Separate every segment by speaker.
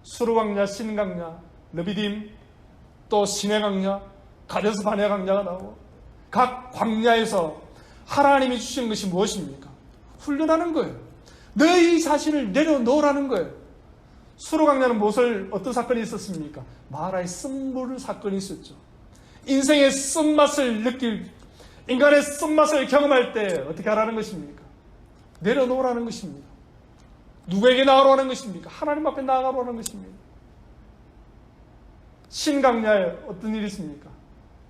Speaker 1: 수르광야, 신광야, 르비딤, 또 신의 광야, 가데스 바네 광야가 나오고, 각 광야에서 하나님이 주시는 것이 무엇입니까? 훈련하는 거예요. 너희 자신을 내려놓으라는 거예요. 수르광야는 어떤 사건이 있었습니까? 마라의 쓴물 사건이 있었죠. 인생의 쓴맛을 인간의 쓴맛을 경험할 때 어떻게 하라는 것입니까? 내려놓으라는 것입니다. 누구에게 나아가라는 것입니까? 하나님 앞에 나아가라는 것입니다. 신광야에 어떤 일이 있습니까?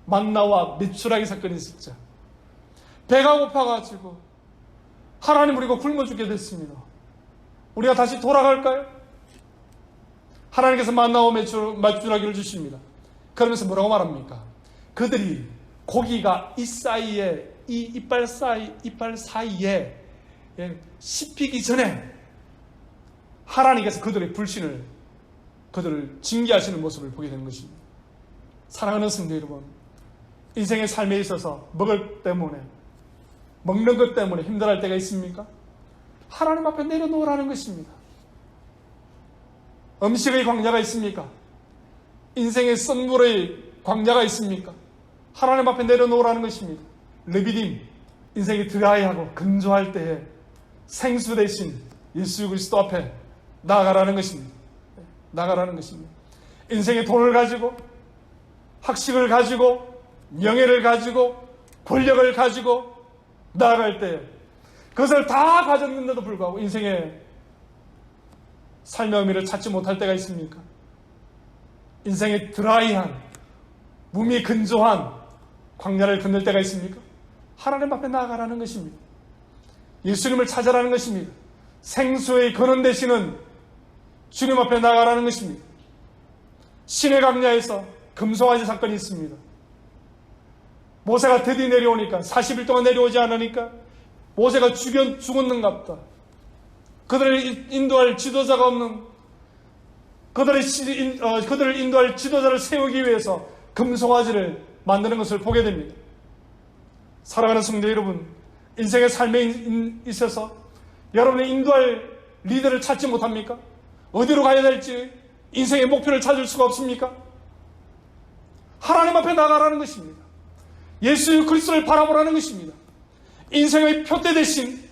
Speaker 1: 만나와 메추라기 사건이 있었죠. 배가 고파가지고 하나님 우리가 굶어 죽게 됐습니다. 우리가 다시 돌아갈까요? 하나님께서 만나와 메추라기를 주십니다. 그러면서 뭐라고 말합니까? 그들이 고기가 이빨 사이에 씹히기 전에 하나님께서 그들의 불신을, 그들을 징계하시는 모습을 보게 되는 것입니다. 사랑하는 성도 여러분, 인생의 삶에 있어서 먹는 것 때문에 힘들어할 때가 있습니까? 하나님 앞에 내려놓으라는 것입니다. 음식의 광야가 있습니까? 인생의 썬물의 광야가 있습니까? 하나님 앞에 내려놓으라는 것입니다. 르비딤, 인생이 드라이하고 건조할 때에 생수 대신 예수 그리스도 앞에 나아가라는 것입니다. 나아가라는 것입니다. 인생의 돈을 가지고, 학식을 가지고, 명예를 가지고, 권력을 가지고 나아갈 때 그것을 다 가졌는데도 불구하고 인생의 삶의 의미를 찾지 못할 때가 있습니까? 인생의 드라이한, 몸이 건조한 광야를 건널 때가 있습니까? 하나님 앞에 나아가라는 것입니다. 예수님을 찾아라는 것입니다. 생수의 근원 되시는 주님 앞에 나아가라는 것입니다. 신의 광야에서 금송아지 사건이 있습니다. 모세가 드디어 내려오니까 40일 동안 내려오지 않으니까 모세가 죽었는갑다. 그들을 인도할 지도자가 없는, 그들을 인도할 지도자를 세우기 위해서 금송아지를 만드는 것을 보게 됩니다. 사랑하는 성도 여러분, 인생의 삶에 있어서 여러분의 인도할 리더를 찾지 못합니까? 어디로 가야 될지 인생의 목표를 찾을 수가 없습니까? 하나님 앞에 나가라는 것입니다. 예수 그리스도를 바라보라는 것입니다. 인생의 표대 대신,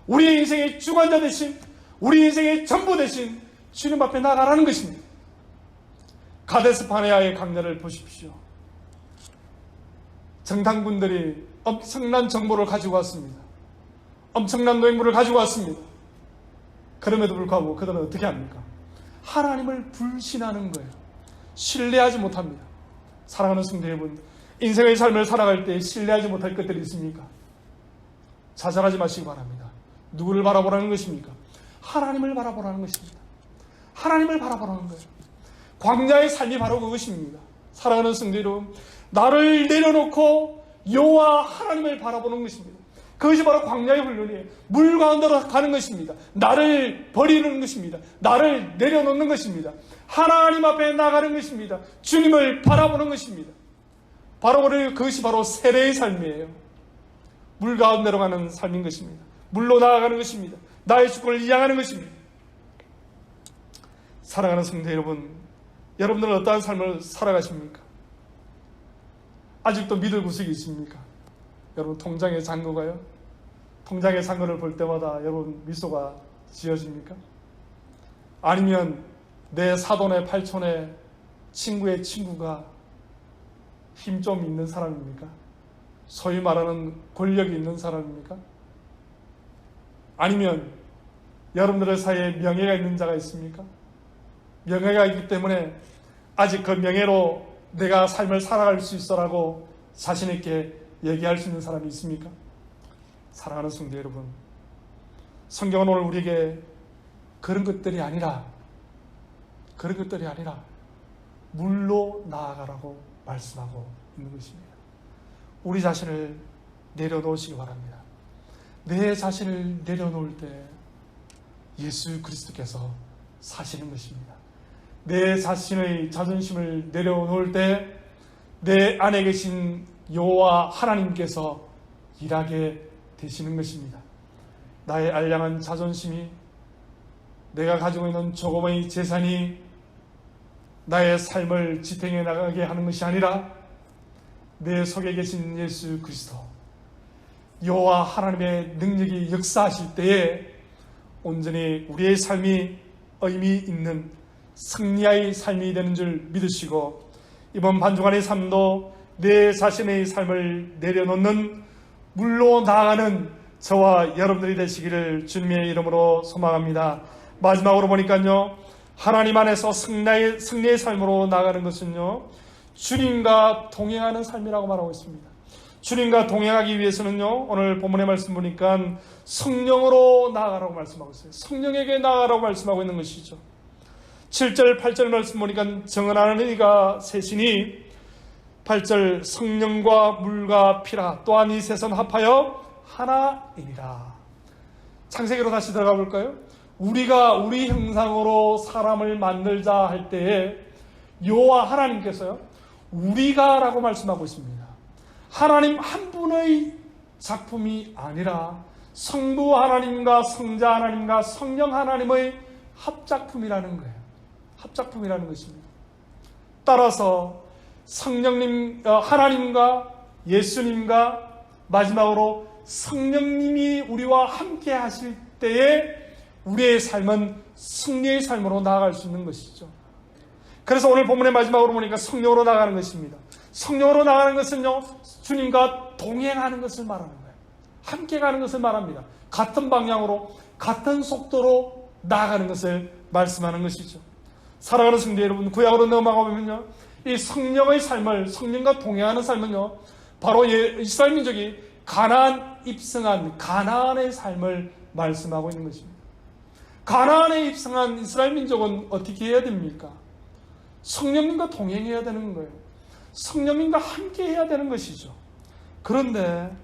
Speaker 1: 우리의 인생의 주관자 대신, 우리 인생의 전부 대신 주님 앞에 나가라는 것입니다. 가데스 바네아의 광야를 보십시오. 정탐꾼들이 엄청난 정보를 가지고 왔습니다. 엄청난 노획물을 가지고 왔습니다. 그럼에도 불구하고 그들은 어떻게 합니까? 하나님을 불신하는 거예요. 신뢰하지 못합니다. 사랑하는 성도 여러분, 인생의 삶을 살아갈 때 신뢰하지 못할 것들이 있습니까? 자살하지 마시기 바랍니다. 누구를 바라보라는 것입니까? 하나님을 바라보라는 것입니다. 하나님을 바라보라는 거예요. 광야의 삶이 바로 그것입니다. 사랑하는 성도 여러분, 나를 내려놓고 여호와 하나님을 바라보는 것입니다. 그것이 바로 광야의 훈련이에요. 물 가운데로 가는 것입니다. 나를 버리는 것입니다. 나를 내려놓는 것입니다. 하나님 앞에 나가는 것입니다. 주님을 바라보는 것입니다. 그것이 바로 세례의 삶이에요. 물 가운데로 가는 삶인 것입니다. 물로 나아가는 것입니다. 나의 주권을 이양하는 것입니다. 사랑하는 성도 여러분, 여러분들은 어떠한 삶을 살아가십니까? 아직도 믿을 구석이 있습니까? 여러분, 통장의 잔고가요? 통장의 잔고를 볼 때마다 여러분 미소가 지어집니까? 아니면 내 사돈의 팔촌의 친구의 친구가 힘 좀 있는 사람입니까? 소위 말하는 권력이 있는 사람입니까? 아니면 여러분들의 사이에 명예가 있는 자가 있습니까? 명예가 있기 때문에 아직 그 명예로 내가 삶을 살아갈 수 있어라고 자신 있게 얘기할 수 있는 사람이 있습니까? 사랑하는 성도 여러분, 성경은 오늘 우리에게 그런 것들이 아니라 물로 나아가라고 말씀하고 있는 것입니다. 우리 자신을 내려놓으시기 바랍니다. 내 자신을 내려놓을 때 예수 그리스도께서 사시는 것입니다. 내 자신의 자존심을 내려놓을 때 내 안에 계신 여호와 하나님께서 일하게 되시는 것입니다. 나의 알량한 자존심이, 내가 가지고 있는 조금의 재산이 나의 삶을 지탱해 나가게 하는 것이 아니라 내 속에 계신 예수 그리스도, 여호와 하나님의 능력이 역사하실 때에 온전히 우리의 삶이 의미 있는 승리의 삶이 되는 줄 믿으시고, 이번 반주간의 삶도 내 자신의 삶을 내려놓는 물로 나아가는 저와 여러분들이 되시기를 주님의 이름으로 소망합니다. 마지막으로 보니까요, 하나님 안에서 승리의 삶으로 나아가는 것은요, 주님과 동행하는 삶이라고 말하고 있습니다. 주님과 동행하기 위해서는요, 오늘 본문의 말씀 보니까 성령으로 나아가라고 말씀하고 있어요. 성령에게 나아가라고 말씀하고 있는 것이죠. 7절 8절 말씀 보니까 정언하는 이가 셋이니 8절 성령과 물과 피라 또한 이 셋은 합하여 하나이니라. 창세기로 다시 들어가 볼까요? 우리가 우리 형상으로 사람을 만들자 할 때에 여호와 하나님께서요, 우리가 라고 말씀하고 있습니다. 하나님 한 분의 작품이 아니라 성부 하나님과 성자 하나님과 성령 하나님의 합작품이라는 거예요. 합작품이라는 것입니다. 따라서 성령님, 하나님과 예수님과 마지막으로 성령님이 우리와 함께 하실 때에 우리의 삶은 승리의 삶으로 나아갈 수 있는 것이죠. 그래서 오늘 본문의 마지막으로 보니까 성령으로 나가는 것입니다. 성령으로 나가는 것은요, 주님과 동행하는 것을 말하는 거예요. 함께 가는 것을 말합니다. 같은 방향으로 같은 속도로 나아가는 것을 말씀하는 것이죠. 사랑하는 성도 여러분, 구약으로 넘어가 보면요, 이 성령의 삶을, 성령과 동행하는 삶은요, 바로 이스라엘 민족이 가나안 입성한 가나안의 삶을 말씀하고 있는 것입니다. 가나안에 입성한 이스라엘 민족은 어떻게 해야 됩니까? 성령님과 동행해야 되는 거예요. 성령님과 함께 해야 되는 것이죠. 그런데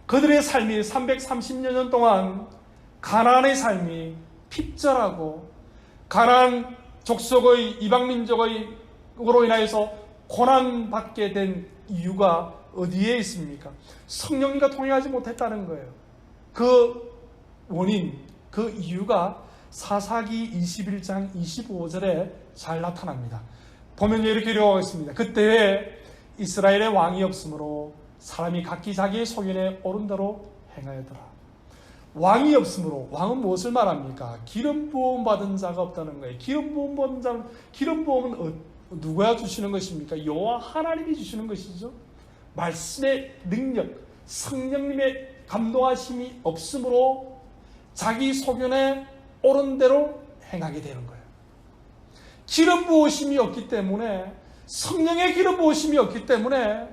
Speaker 1: 그들의 삶이 330여 년 동안 가나안의 삶이 핍절하고 가나안 족속의 이방민족으로 인하여서 고난받게 된 이유가 어디에 있습니까? 성령님과 동행하지 못했다는 거예요. 그 원인, 그 이유가 사사기 21장 25절에 잘 나타납니다. 보면 이렇게 기록하고 있습니다. 그때에 이스라엘의 왕이 없으므로 사람이 각기 자기의 소견에 옳은 대로 행하였더라. 왕이 없으므로, 왕은 무엇을 말합니까? 기름 부음 받은 자가 없다는 거예요. 기름 부음 받은 자는, 기름 부음은 누가 주시는 것입니까? 여호와 하나님이 주시는 것이죠. 말씀의 능력, 성령님의 감동하심이 없으므로 자기 소견에 옳은 대로 행하게 되는 거예요. 기름 부으심이 없기 때문에, 성령의 기름 부으심이 없기 때문에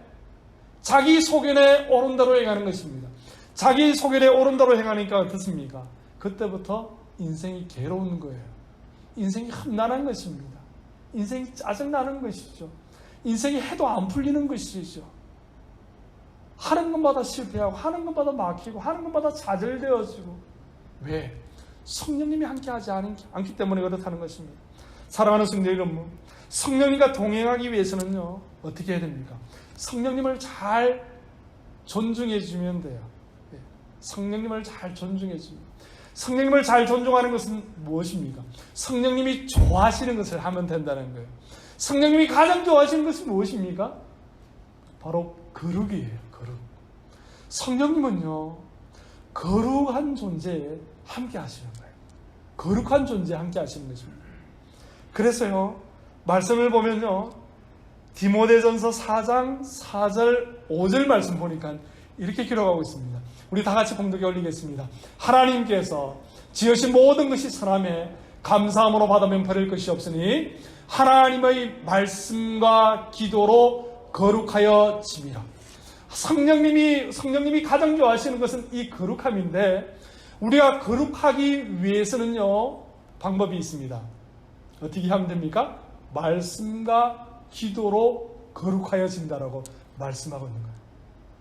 Speaker 1: 자기 소견에 옳은 대로 행하는 것입니다. 자기 소견에 옳은 대로 행하니까 어떻습니까? 그때부터 인생이 괴로운 거예요. 인생이 험난한 것입니다. 인생이 짜증나는 것이죠. 인생이 해도 안 풀리는 것이죠. 하는 것마다 실패하고, 하는 것마다 막히고, 하는 것마다 좌절되어지고. 왜? 성령님이 함께하지 않기 때문에 그렇다는 것입니다. 사랑하는 성도 여러분, 성령님과 동행하기 위해서는요, 어떻게 해야 됩니까? 성령님을 잘 존중해 주면 돼요. 성령님을 잘 존중해 주면. 성령님을 잘 존중하는 것은 무엇입니까? 성령님이 좋아하시는 것을 하면 된다는 거예요. 성령님이 가장 좋아하시는 것은 무엇입니까? 바로 거룩이에요. 거룩. 성령님은요, 거룩한 존재에 함께 하시는 거예요. 거룩한 존재에 함께 하시는 것입니다. 그래서요, 말씀을 보면요, 디모데전서 4장 4절 5절 말씀 보니까 이렇게 기록하고 있습니다. 우리 다 같이 봉독에 올리겠습니다. 하나님께서 지으신 모든 것이 선함에 감사함으로 받으면 버릴 것이 없으니 하나님의 말씀과 기도로 거룩하여 짐이라. 성령님이 가장 좋아하시는 것은 이 거룩함인데, 우리가 거룩하기 위해서는요, 방법이 있습니다. 어떻게 하면 됩니까? 말씀과 기도로 거룩하여진다라고 말씀하고 있는 거예요.